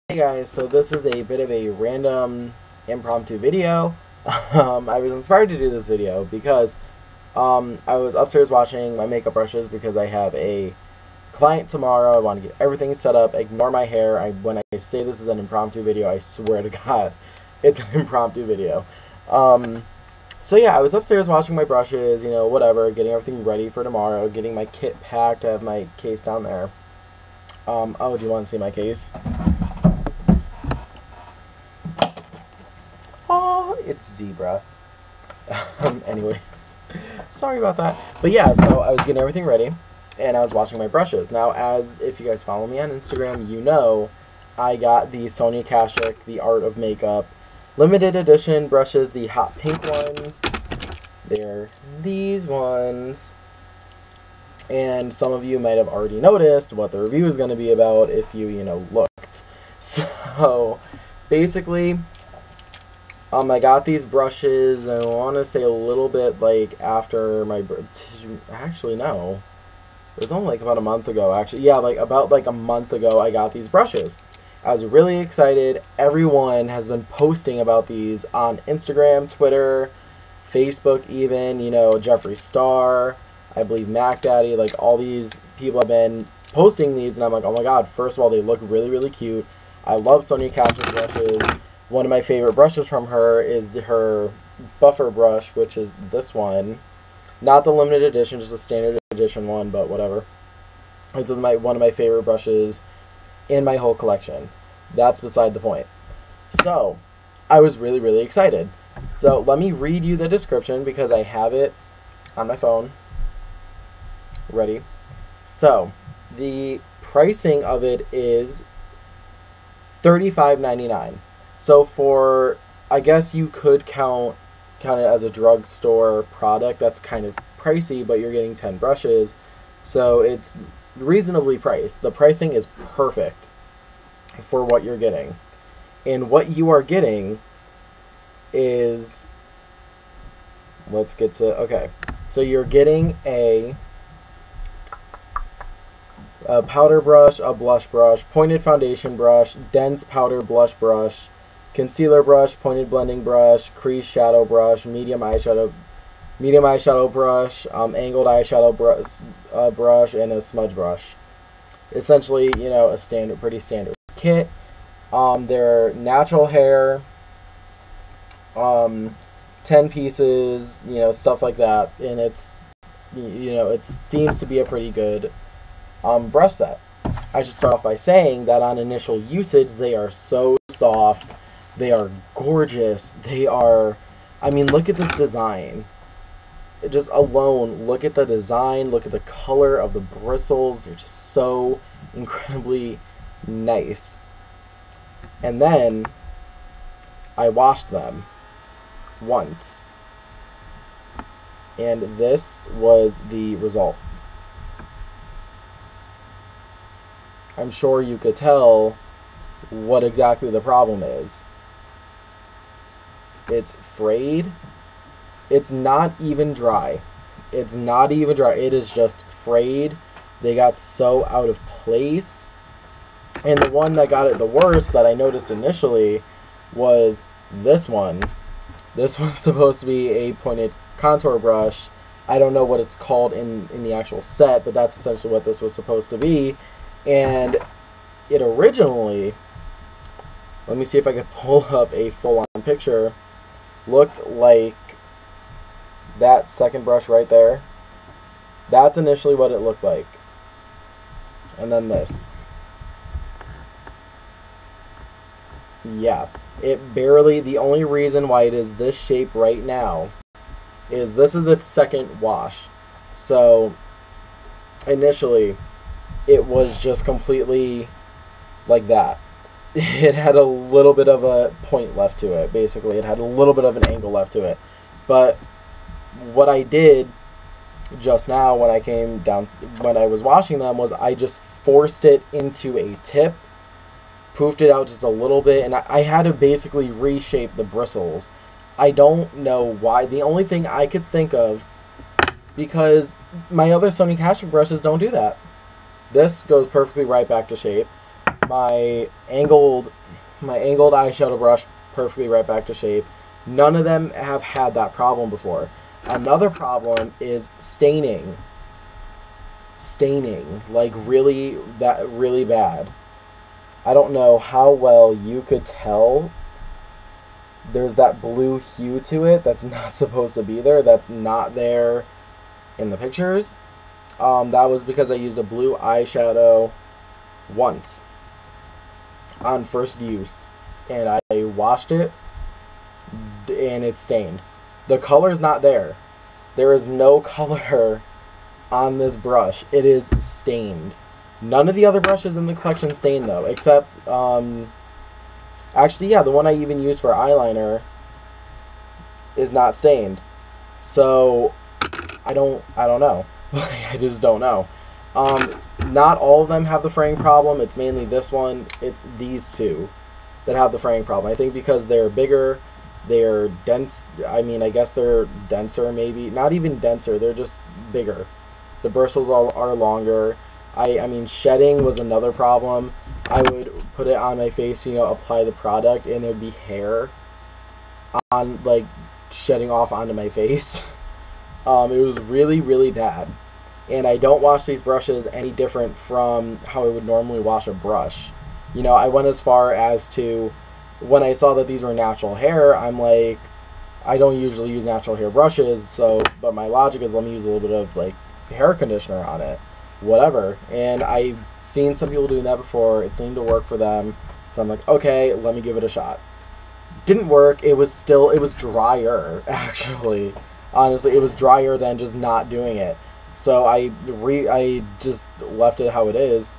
Hey guys, so this is a bit of a random impromptu video. I was inspired to do this video because I was upstairs washing my makeup brushes because I have a client tomorrow. I want to get everything set up, ignore my hair. When I say this is an impromptu video, I swear to God, it's an impromptu video. So yeah, I was upstairs washing my brushes, you know, whatever, getting everything ready for tomorrow, getting my kit packed. I have my case down there. Oh, do you want to see my case? Oh, it's zebra. Anyways, sorry about that. But yeah, so I was getting everything ready, and I was washing my brushes. Now, if you guys follow me on Instagram, you know I got the Sonia Kashuk, The Art of Makeup, limited edition brushes, the hot pink ones. They're these ones. And some of you might have already noticed what the review is going to be about if you looked. So, basically, I got these brushes, I want to say a little bit, like, after my, actually, no, it was only, like, about a month ago, actually, yeah, about a month ago, I got these brushes. I was really excited. Everyone has been posting about these on Instagram, Twitter, Facebook even, Jeffree Star, I believe Mac Daddy, like, all these people have been posting these, and I'm like, oh my god, first of all, they look really, really cute. I love Sonia Kashuk brushes. One of my favorite brushes from her is her buffer brush, which is this one. Not the limited edition, just a standard edition one, but whatever. This is one of my favorite brushes in my whole collection. That's beside the point. So, I was really, really excited. So, let me read you the description because I have it on my phone. Ready? So, the pricing of it is $35.99. So I guess you could count it as a drugstore product. That's kind of pricey, but you're getting 10 brushes, so it's reasonably priced. The pricing is perfect for what you're getting. And what you are getting is, let's get to, okay. So you're getting a powder brush, a blush brush, pointed foundation brush, dense powder blush brush, concealer brush, pointed blending brush, crease shadow brush, medium eyeshadow brush, angled eyeshadow brush, and a smudge brush. Essentially, a pretty standard kit. They're natural hair, 10 pieces, stuff like that, and it's, it seems to be a pretty good brush set. I should start off by saying that on initial usage, they are so soft. They are gorgeous. They are, look at this design. Just alone, look at the design, look at the color of the bristles. They're just so incredibly nice. And then, I washed them once. And this was the result. I'm sure you could tell what exactly the problem is. It's frayed. It's not even dry. It's not even dry. It is just frayed. They got so out of place. And the one that got it the worst that I noticed initially was this one. This was supposed to be a pointed contour brush. I don't know what it's called in the actual set, but that's essentially what this was supposed to be. And it originally, let me see if I can pull up a full-on picture, looked like that second brush right there. That's initially what it looked like. And then this. Yeah, it barely, the only reason why it is this shape right now is this is its second wash. So, initially, it was just completely like that. It had a little bit of a point left to it, basically. It had a little bit of an angle left to it. But what I did just now when I came down, when I was washing them, was I just forced it into a tip, poofed it out just a little bit, and I had to basically reshape the bristles. I don't know why. The only thing I could think of, because my other Sonia Kashuk brushes don't do that. This goes perfectly right back to shape. my angled eyeshadow brush, perfectly right back to shape. None of them have had that problem before. Another problem is staining. Staining, like really bad. I don't know how well you could tell. There's that blue hue to it that's not supposed to be there. That's not there in the pictures. That was because I used a blue eyeshadow once on first use, and I washed it and it's stained. The color's not there. There is no color on this brush. It is stained. None of the other brushes in the collection stain though, except actually, yeah, the one I even use for eyeliner is not stained. So I don't know. I just don't know. Not all of them have the fraying problem. It's mainly this one. It's these two that have the fraying problem. I think because they're bigger, they're dense. I mean, I guess they're denser, maybe. Not even denser. They're just bigger. The bristles are longer. I mean, shedding was another problem. I would put it on my face, you know, apply the product, and there'd be hair on, like, shedding off onto my face. It was really, really bad. And I don't wash these brushes any different from how I would normally wash a brush. You know, I went as far as to, when I saw that these were natural hair, I'm like, I don't usually use natural hair brushes, so, but my logic is let me use a little bit of, like, hair conditioner on it. Whatever. And I've seen some people doing that before. It seemed to work for them. So I'm like, okay, let me give it a shot. Didn't work. It was drier, actually. Honestly, it was drier than just not doing it. So I just left it how it is.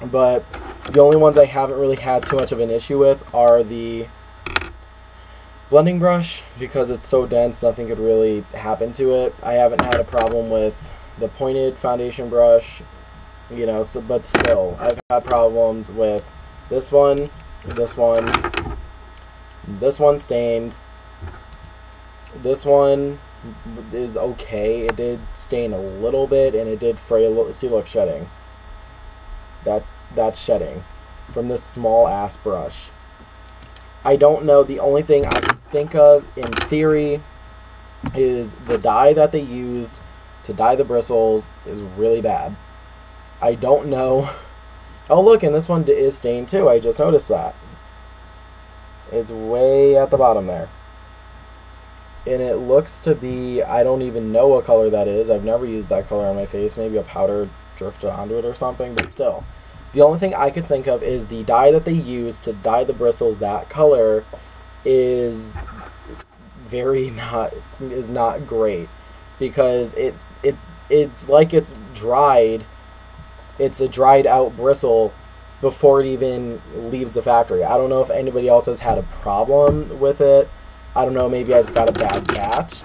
But the only ones I haven't really had too much of an issue with are the blending brush, because it's so dense, nothing could really happen to it. I haven't had a problem with the pointed foundation brush, you know, so, but still, I've had problems with this one stained. This one is okay. It did stain a little bit, and it did fray a little. See, look, shedding. That's shedding from this small ass brush. I don't know. The only thing I can think of in theory is the dye that they used to dye the bristles is really bad. I don't know. Oh, look, and this one is stained too. I just noticed that. It's way at the bottom there. And it looks to be, I don't even know what color that is. I've never used that color on my face. Maybe a powder drifted onto it or something, but still. The only thing I could think of is the dye that they used to dye the bristles that color is not great, because it's like it's dried. It's a dried out bristle before it even leaves the factory. I don't know if anybody else has had a problem with it. I don't know, maybe I just got a bad batch.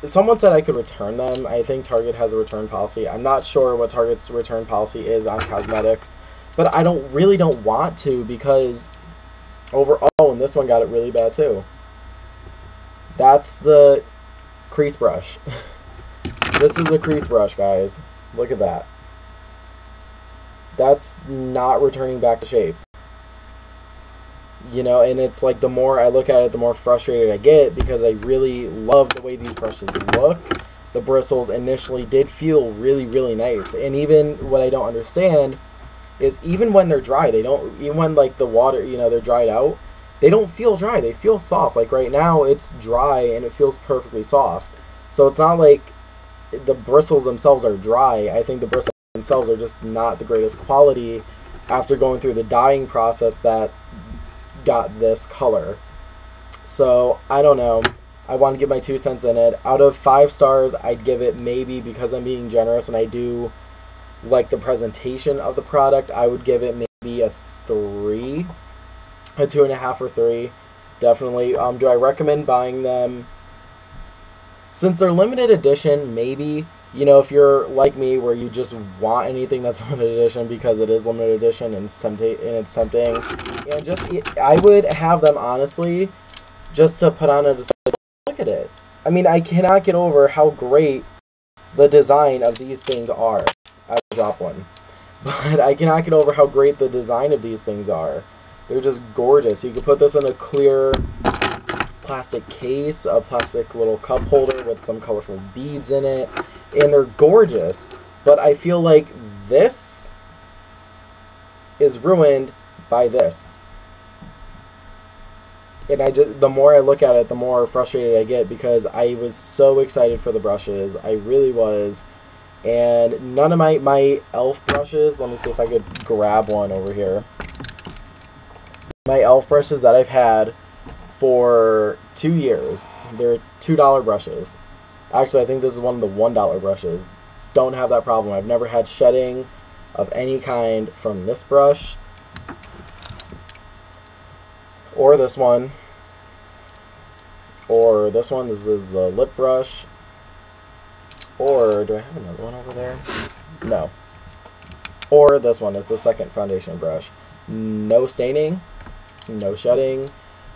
Someone said I could return them. I think Target has a return policy. I'm not sure what Target's return policy is on cosmetics, but I really don't want to, because overall, and this one got it really bad too. That's the crease brush. This is a crease brush, guys. Look at that. That's not returning back to shape. You know, and it's like the more I look at it, the more frustrated I get, because I really love the way these brushes look. The bristles initially did feel really, really nice. And even what I don't understand is, even when they're dry, even when like the water, you know, they're dried out, they don't feel dry. They feel soft. Like right now, it's dry and it feels perfectly soft. So it's not like the bristles themselves are dry. I think the bristles themselves are just not the greatest quality after going through the dyeing process that got this color. So I don't know. I want to give my 2 cents in it. Out of 5 stars, I'd give it, maybe because I'm being generous and I do like the presentation of the product, I would give it maybe a 3, a 2.5 or 3, definitely. Do I recommend buying them? Since they're limited edition, maybe. You know, if you're like me, where you just want anything that's limited edition because it is limited edition and it's tempting, and just, I would have them, honestly, just to put on a display. Look at it. I mean, I cannot get over how great the design of these things are. I drop one. but I cannot get over how great the design of these things are. They're just gorgeous. You could put this in a clear plastic case, a plastic little cup holder with some colorful beads in it, and they're gorgeous. But I feel like this is ruined by this. And the more I look at it, the more frustrated I get, because I was so excited for the brushes. I really was. And none of my e.l.f. brushes, let me see if I could grab one over here. My e.l.f. brushes that I've had for 2 years, they're $2 brushes. Actually, I think this is one of the $1 brushes. Don't have that problem. I've never had shedding of any kind from this brush or this one or this one. This is the lip brush. Or do I have another one over there? No. Or this one. It's a second foundation brush. No staining, no shedding.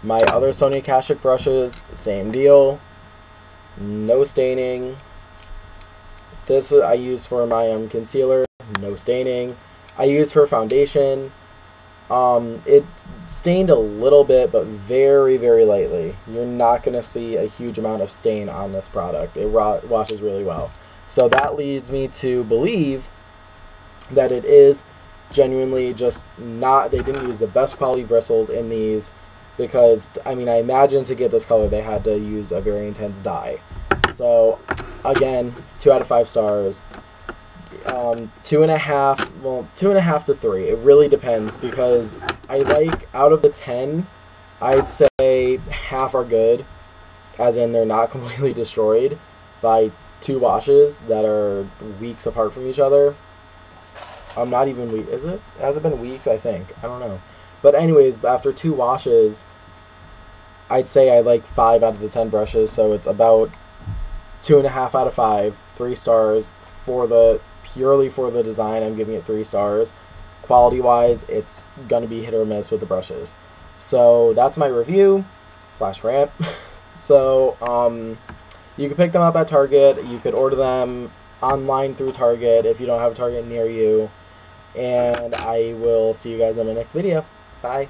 My other Sonia Kashuk brushes, same deal. No staining. This I use for my concealer. No staining. I use for foundation. It stained a little bit, but very, very lightly. You're not going to see a huge amount of stain on this product. It washes really well. So that leads me to believe that it is genuinely just not, they didn't use the best quality bristles in these, because, I mean, I imagine to get this color they had to use a very intense dye. So, again, 2 out of 5 stars. 2.5, well, 2.5 to 3. It really depends, because I like, out of the 10, I'd say half are good, as in they're not completely destroyed by 2 washes that are weeks apart from each other. Not even weeks, is it? Has it been weeks? I think. I don't know. But anyways, after 2 washes, I'd say I like 5 out of the 10 brushes, so it's about 2.5 out of 5, 3 stars. Purely for the design, I'm giving it 3 stars. Quality-wise, it's going to be hit or miss with the brushes. So that's my review / rant. So you can pick them up at Target. You could order them online through Target if you don't have a Target near you. And I will see you guys in my next video. Bye.